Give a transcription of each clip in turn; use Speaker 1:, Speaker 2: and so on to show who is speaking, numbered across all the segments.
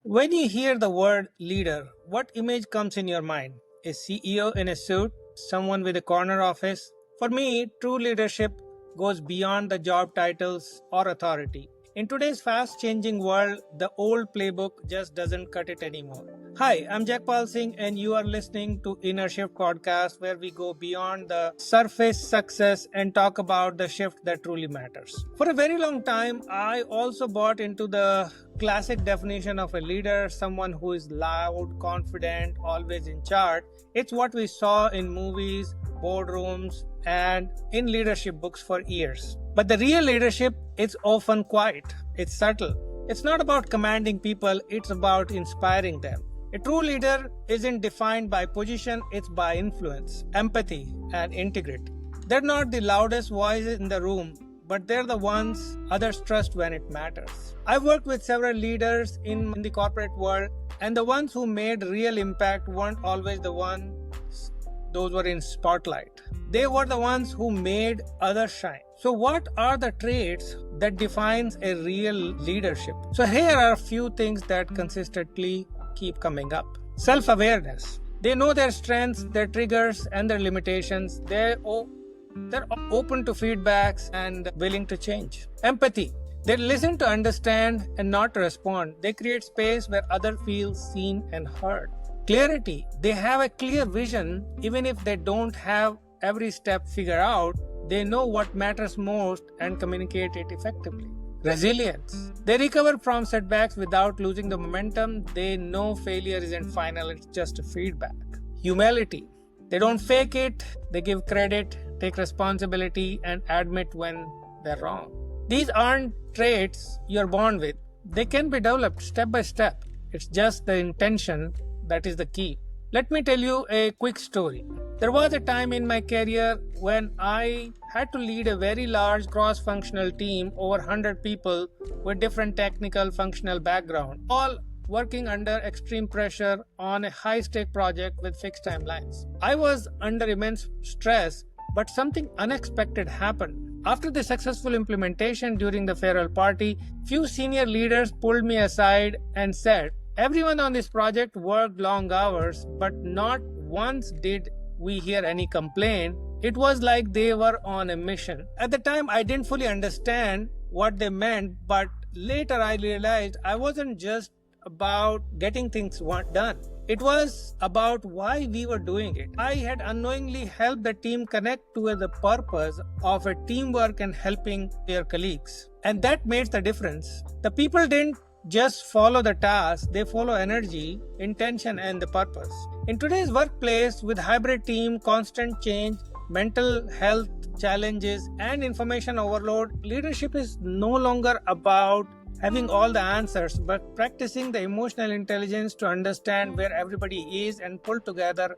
Speaker 1: When you hear the word leader, what image comes in your mind? A CEO in a suit? Someone with a corner office? For me, true leadership goes beyond the job titles or authority. In today's fast changing world, the old playbook just doesn't cut it anymore. Hi, I'm Jackpal Singh, and you are listening to InnerShift Podcast, where we go beyond the surface success and talk about the shift that truly matters. For a very long time, I also bought into the classic definition of a leader, someone who is loud, confident, always in charge. It's what we saw in movies, boardrooms, and in leadership books for years. But the real leadership is often quiet, it's subtle. It's not about commanding people, it's about inspiring them. A true leader isn't defined by position, it's by influence, empathy, and integrity. They're not the loudest voices in the room, but they're the ones others trust when it matters. I've worked with several leaders in the corporate world, and the ones who made real impact weren't always the ones those were in spotlight. They were the ones who made others shine. So what are the traits that defines a real leadership? So here are a few things that consistently keep coming up. Self-awareness. They know their strengths, their triggers, and their limitations. They're open to feedbacks and willing to change. Empathy. They listen to understand and not to respond. They create space where others feel seen and heard. Clarity. They have a clear vision. Even if they don't have every step figured out, they know what matters most and communicate it effectively. Resilience. They recover from setbacks without losing the momentum. They know failure isn't final, it's just a feedback. Humility. They don't fake it, they give credit, take responsibility, and admit when they're wrong. These aren't traits you're born with. They can be developed step by step. It's just the intention that is the key. Let me tell you a quick story. There was a time in my career when I had to lead a very large cross-functional team, over 100 people with different technical functional background, all working under extreme pressure on a high-stake project with fixed timelines. I was under immense stress, but something unexpected happened. After the successful implementation during the farewell party, few senior leaders pulled me aside and said, "Everyone on this project worked long hours, but not once did we hear any complaint." It was like they were on a mission. At the time, I didn't fully understand what they meant, but later I realized I wasn't just about getting things done. It was about why we were doing it. I had unknowingly helped the team connect to the purpose of a teamwork and helping their colleagues. And that made the difference. The people didn't just follow the task, they follow energy, intention, and the purpose. In today's workplace, with hybrid team, constant change, mental health challenges, and information overload, leadership is no longer about having all the answers, but practicing the emotional intelligence to understand where everybody is and pull together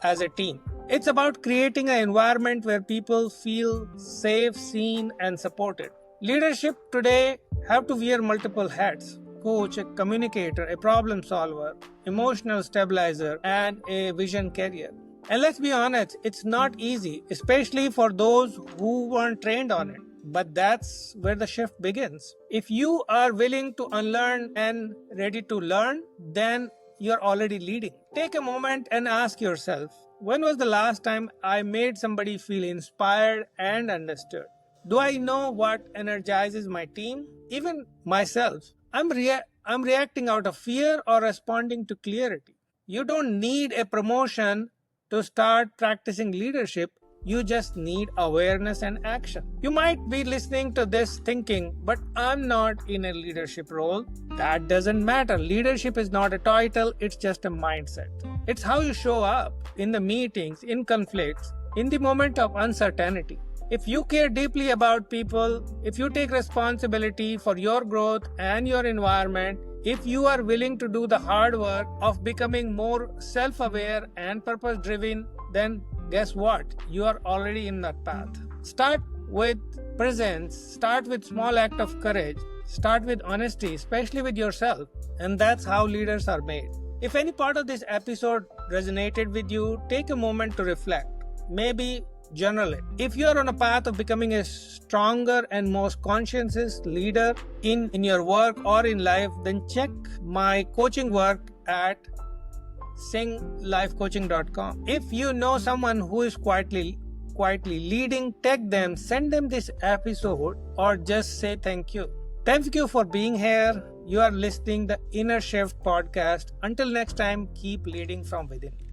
Speaker 1: as a team. It's about creating an environment where people feel safe, seen, and supported. Leadership today have to wear multiple hats: coach, a communicator, a problem solver, emotional stabilizer, and a vision carrier. And let's be honest, it's not easy, especially for those who weren't trained on it. But that's where the shift begins. If you are willing to unlearn and ready to learn, then you're already leading. Take a moment and ask yourself, when was the last time I made somebody feel inspired and understood? Do I know what energizes my team? Even myself. I'm reacting out of fear or responding to clarity. You don't need a promotion to start practicing leadership. You just need awareness and action. You might be listening to this thinking, but I'm not in a leadership role. That doesn't matter. Leadership is not a title, it's just a mindset. It's how you show up in the meetings, in conflicts, in the moment of uncertainty. If you care deeply about people, if you take responsibility for your growth and your environment, if you are willing to do the hard work of becoming more self-aware and purpose-driven, then guess what? You are already in that path. Start with presence, start with small act of courage, start with honesty, especially with yourself. And that's how leaders are made. If any part of this episode resonated with you, take a moment to reflect. Maybe journal it. If you are on a path of becoming a stronger and more conscientious leader in your work or in life, then check my coaching work at singlifecoaching.com. If you know someone who is quietly leading, tag them, send them this episode, or just say thank you. Thank you for being here. You are listening the InnerShift Podcast. Until next time, keep leading from within.